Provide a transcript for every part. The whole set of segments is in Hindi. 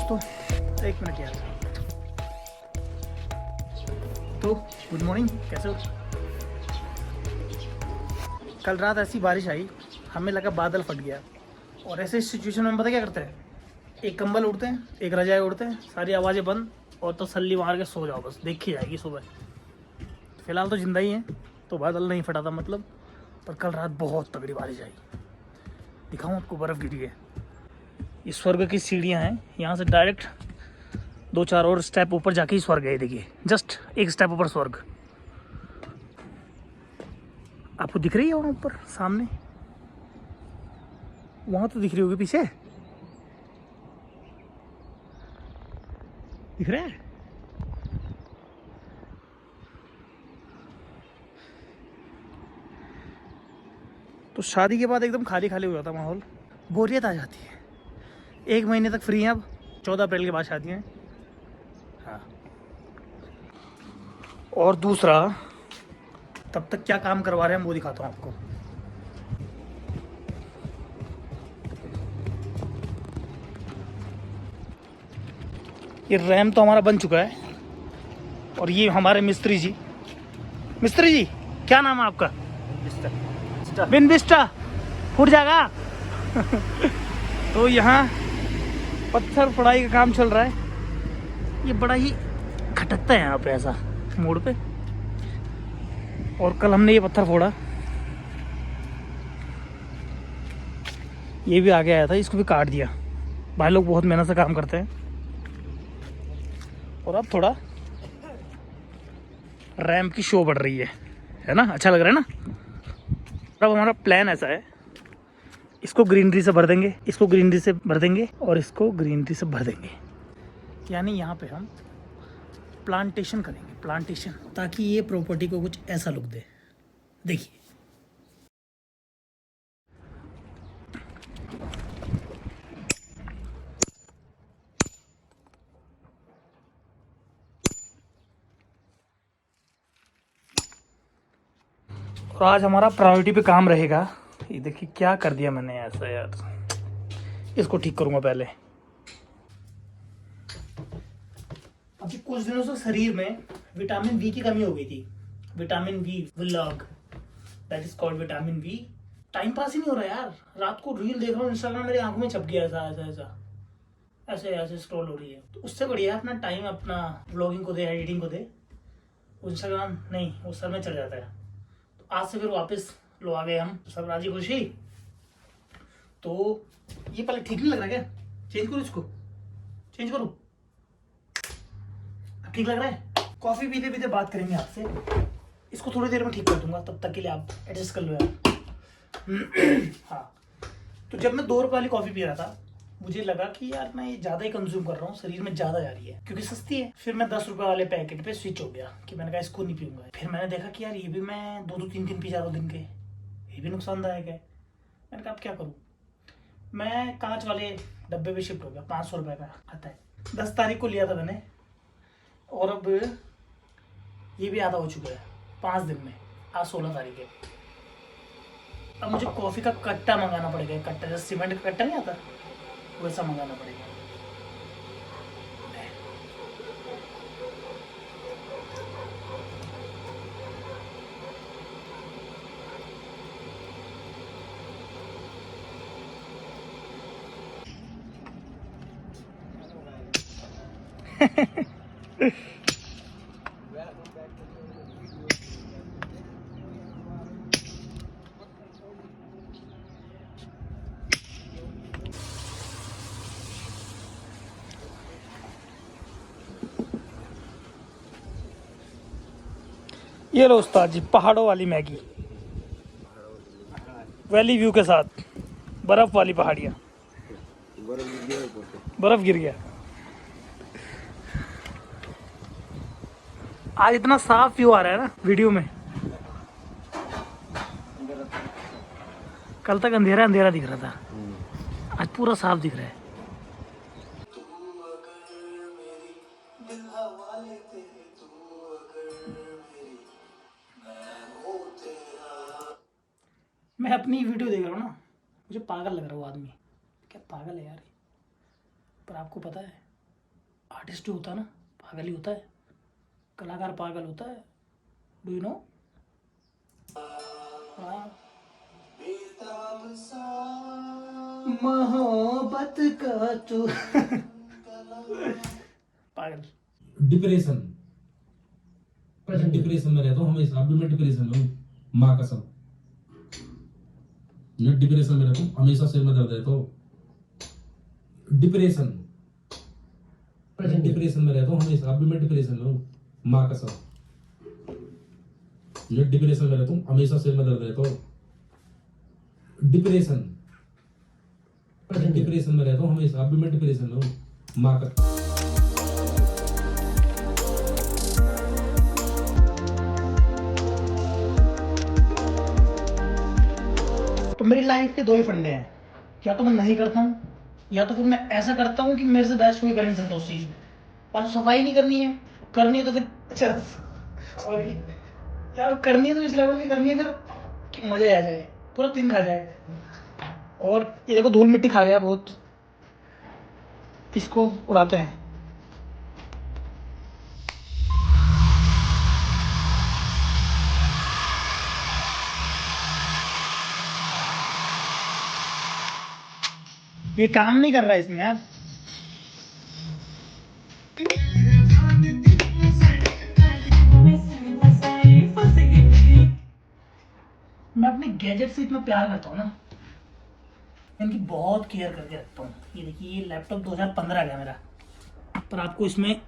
दोस्तों, एक मिनट यार। तो गुड मॉर्निंग, कैसे हो? कल रात ऐसी बारिश आई, हमें लगा बादल फट गया। और ऐसे सिचुएशन में पता क्या करते हैं, एक कंबल उड़ते हैं, एक रजाई उड़ते हैं, सारी आवाज़ें बंद और तसल्ली मार के सो जाओ, बस देखी जाएगी सुबह। फ़िलहाल तो ज़िंदा ही है, तो बादल नहीं फटा था मतलब। पर कल रात बहुत तगड़ी बारिश आई। दिखाऊँ आपको, बर्फ़ गिरी है। ये स्वर्ग की सीढ़ियाँ हैं, यहाँ से डायरेक्ट 2-4 और स्टेप ऊपर जाके ही स्वर्ग है। देखिए, जस्ट एक स्टेप ऊपर स्वर्ग। आपको दिख रही है वहाँ ऊपर सामने? वहाँ तो दिख रही होगी पीछे, दिख रहा है? तो शादी के बाद एकदम खाली खाली हो जाता माहौल, बोरियत आ जाती है। 1 महीने तक फ्री हैं अब, 14 अप्रैल के बाद शादी है। हाँ, और दूसरा, तब तक क्या काम करवा रहे हैं वो दिखाता हूँ आपको। ये रैम तो हमारा बन चुका है, और ये हमारे मिस्त्री जी। मिस्त्री जी, क्या नाम है आपका? बिन बिस्टा फूट जाएगा। तो यहाँ पत्थर पड़ाई का काम चल रहा है। ये बड़ा ही खटकता है यहाँ पे, ऐसा मोड़ पे। और कल हमने ये पत्थर फोड़ा, ये भी आगे आया था, इसको भी काट दिया। भाई लोग बहुत मेहनत से काम करते हैं। और अब थोड़ा रैंप की शो बढ़ रही है ना? अच्छा लग रहा है ना? अब हमारा प्लान ऐसा है, इसको ग्रीनरी से भर देंगे, इसको ग्रीनरी से भर देंगे, और इसको ग्रीनरी से भर देंगे। यानी यहाँ पे हम प्लांटेशन करेंगे, प्लांटेशन, ताकि ये प्रॉपर्टी को कुछ ऐसा लुक दे। देखिए, और आज हमारा प्रायोरिटी पे काम रहेगा। ये देखिए क्या कर दिया मैंने ऐसा यार, इसको ठीक करूंगा पहले। अभी कुछ दिनों से शरीर में विटामिन वी की कमी हो गई थी। Vitamin V vlog, that is called vitamin V. Time pass ही नहीं हो रहा यार। रात को रील देख रहा हूँ, इंस्टाग्राम मेरी आंखों में छप गया, ऐसा ऐसा ऐसा ऐसे ऐसे स्क्रॉल हो रही है। तो उससे बढ़िया अपना टाइम अपना व्लॉगिंग को दे, एडिटिंग को दे। इंस्टाग्राम नहीं, वो सर में चढ़ जाता है। तो आज से फिर वापस लो आ गए हम, सब राजी खुशी। तो ये पहले ठीक नहीं लग रहा क्या? चेंज करूँ इसको? चेंज करूँ? अब ठीक लग रहा है? कॉफी पीते पीते बात करेंगे आपसे। इसको थोड़ी देर में ठीक कर दूंगा, तब तक के लिए आप एडजस्ट कर लो यार। हाँ, तो जब मैं 2 रुपये वाली कॉफी पी रहा था, मुझे लगा कि यार मैं ये ज़्यादा ही कंज्यूम कर रहा हूँ, शरीर में ज़्यादा जा रही है क्योंकि सस्ती है। फिर मैं 10 रुपये वाले पैकेट पे स्विच हो गया कि मैंने कहा इसको नहीं पीऊंगा। फिर मैंने देखा कि यार ये भी मैं 2-3 पी जा रहा हूँ दिन के, ये भी नुकसानदायक है। मैंने कहा अब क्या करूँ? मैं कांच वाले डब्बे पे शिफ्ट हो गया, 500 रुपये का आता है। 10 तारीख को लिया था मैंने, और अब ये भी आधा हो चुका है 5 दिन में। आज 16 तारीख है। अब मुझे कॉफ़ी का कट्टा मंगाना पड़ेगा। कट्टा जैसे सीमेंट का कट्टा नहीं आता, वैसा मंगाना पड़ेगा। ये लो उस्ताद जी, पहाड़ों वाली मैगी, वैली व्यू के साथ, बर्फ वाली पहाड़ियाँ। बर्फ गिर गया। आज इतना साफ व्यू आ रहा है ना वीडियो में। कल तक अंधेरा अंधेरा दिख रहा था, आज पूरा साफ दिख रहा है। मैं अपनी वीडियो देख रहा हूँ ना, मुझे पागल लग रहा है वो आदमी। क्या पागल है यार। पर आपको पता है आर्टिस्ट होता है ना, पागल ही होता है, कलाकार पागल होता है। Do you know? मोहब्बत का तू पागल। डिप्रेशन, डिप्रेशन में रहता हूँ हमेशा। अभी मैं डिप्रेशन में हूँ, माँ कसम। मैं डिप्रेशन में रहता हूँ हमेशा, सिर में दर्द है तो डिप्रेशन, डिप्रेशन में रहता हूँ हमेशा। अभी मैं डिप्रेशन में हूँ, माँ कसम। मैं डिप्रेशन में रहता हूँ हमेशा, सिर में दर्द है तो डिप्रेशन, डिप्रेशन में रहता हूँ हमेशा। अभी मैं डिप्रेशन में हूँ, माँ कसम। तो मेरी लाइफ के दो ही फंडे हैं, या तो मैं नहीं करता हूँ, या तो फिर मैं ऐसा करता हूँ कि मेरे से बेस्ट कोई कर नहीं सकता उस चीज़ में। और सफाई नहीं करनी है, करनी है तो फिर चल सॉरी यार, करनी है तो इस लेवल की करनी है फिर कि मजे आ जाए, पूरा दिन खा जाए। और ये देखो धूल मिट्टी खा गया बहुत, इसको उड़ाते हैं। ये काम नहीं कर रहा है इसमें यार। मैं अपने गैजेट से इतना प्यार करता हूँ ना, इनकी बहुत केयर करके रखता हूँ। ये देखिए, ये लैपटॉप 2015 का है मेरा, पर आपको इसमें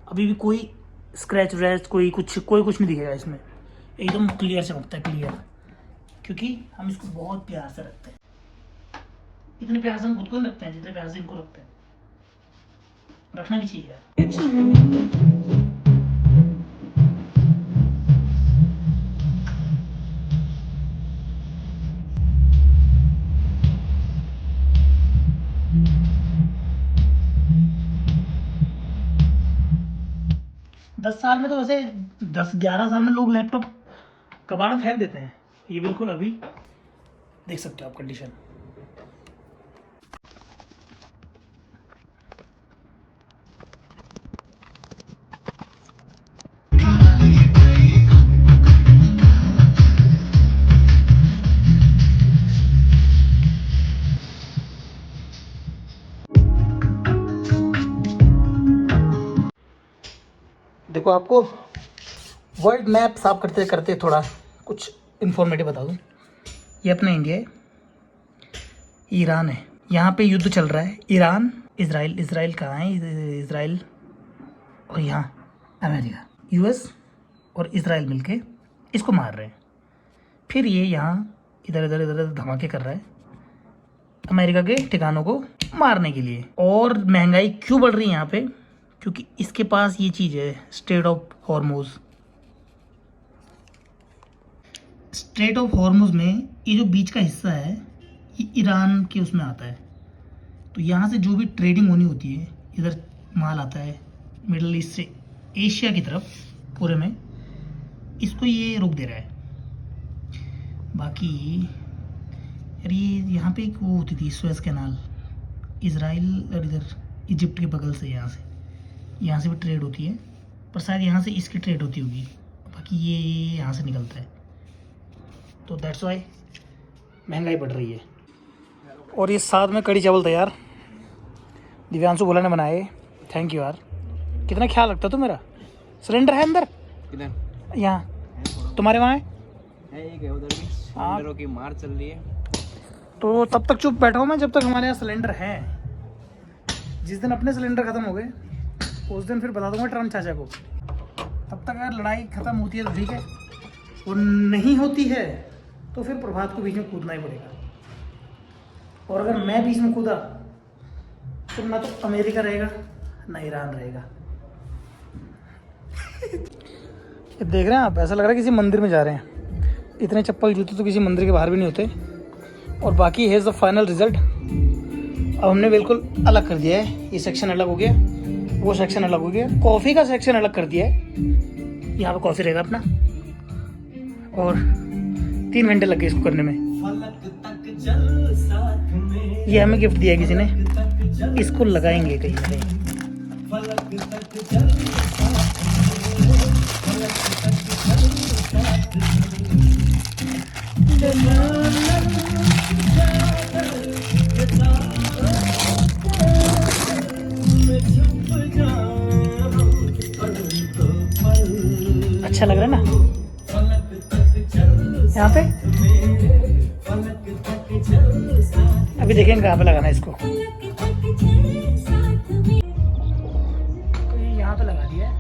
अभी भी कोई स्क्रैच व्रैच कोई कुछ नहीं दिखेगा इसमें, एकदम क्लियर चमकता है, क्लियर। क्योंकि हम इसको बहुत प्यार से रखते हैं, इतने प्यार से हम खुद को नहीं रखते हैं जितने प्यार से इनको रखते हैं। रखना भी चाहिए यार। 10 साल में तो वैसे 10-11 साल में लोग लैपटॉप कबाड़ में फेंक देते हैं। ये बिल्कुल अभी देख सकते हो आप कंडीशन। देखो, आपको वर्ल्ड मैप साफ करते करते थोड़ा कुछ इन्फॉर्मेटिव बता दूँ। ये अपना इंडिया है, ईरान है, यहाँ पे युद्ध चल रहा है। ईरान इज़राइल कहाँ है? इज़राइल और यहाँ अमेरिका, यूएस और इज़राइल मिलके इसको मार रहे हैं। फिर ये यहाँ इधर इधर धमाके कर रहा है अमेरिका के ठिकानों को मारने के लिए। और महंगाई क्यों बढ़ रही है यहाँ पे? क्योंकि इसके पास ये चीज़ है, straight of Hormuz. Straight of Hormuz में ये जो बीच का हिस्सा है, ये ईरान के उसमें आता है। तो यहाँ से जो भी ट्रेडिंग होनी होती है, इधर माल आता है मिडल ईस्ट से एशिया की तरफ पूरे में, इसको ये रोक दे रहा है। बाकी यार ये यहाँ पे एक वो होती थी सुएज कैनाल, इज़राइल और इधर इजिप्ट के बगल से, यहाँ से भी ट्रेड होती है, पर शायद यहाँ से इसकी ट्रेड होती होगी। बाकी ये यहाँ से निकलता है, तो दैट्स वाई महंगाई बढ़ रही है। और ये साथ में कड़ी चावल तैयार, दिव्यांशु भोला ने बनाए। थैंक यू यार, कितना ख्याल रखता तू मेरा। सिलेंडर है अंदर किधर? यहाँ, तुम्हारे वहाँ है एक है उधर भी। सिलेंडरों की मार चल रही है, तो तब तक चुप बैठा हूँ मैं जब तक हमारे यहाँ सिलेंडर है। जिस दिन अपने सिलेंडर ख़त्म हो गए उस दिन फिर बता दूंगा ट्रम्प चाचा को। तब तक अगर लड़ाई ख़त्म होती है तो ठीक है, और नहीं होती है तो फिर प्रभात को बीच में कूदना ही पड़ेगा। और अगर मैं बीच में कूदा तो ना तो अमेरिका रहेगा ना ईरान रहेगा। ये देख रहे हैं आप, ऐसा लग रहा है किसी मंदिर में जा रहे हैं। इतने चप्पल जूते तो किसी मंदिर के बाहर भी नहीं होते। और बाकी है द फाइनल रिजल्ट। अब हमने बिल्कुल अलग कर दिया है, ये सेक्शन अलग हो गया, वो सेक्शन अलग हो गया, कॉफ़ी का सेक्शन अलग कर दिया है। यहाँ पे कॉफ़ी रहेगा अपना, और 3 घंटे लग गए इसको करने में। ये हमें गिफ्ट दिया है किसी ने, इसको लगाएंगे कहीं ना कहीं। यहाँ पे अभी देखेंगे कहाँ पे लगाना है इसको। तो ये यहाँ पे लगा दिया है।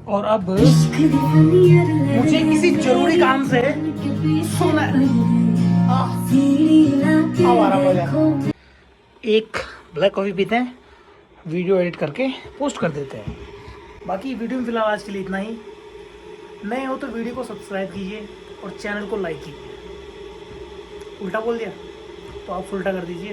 और अब मुझे किसी जरूरी काम से सोना है। अब आ रहा मजा। एक ब्लैक कॉफ़ी पीते हैं, वीडियो एडिट करके पोस्ट कर देते हैं। बाकी वीडियो में फिलहाल आज के लिए इतना ही। नए हो तो वीडियो को सब्सक्राइब कीजिए और चैनल को लाइक कीजिए। उल्टा बोल दिया तो आप उल्टा कर दीजिए।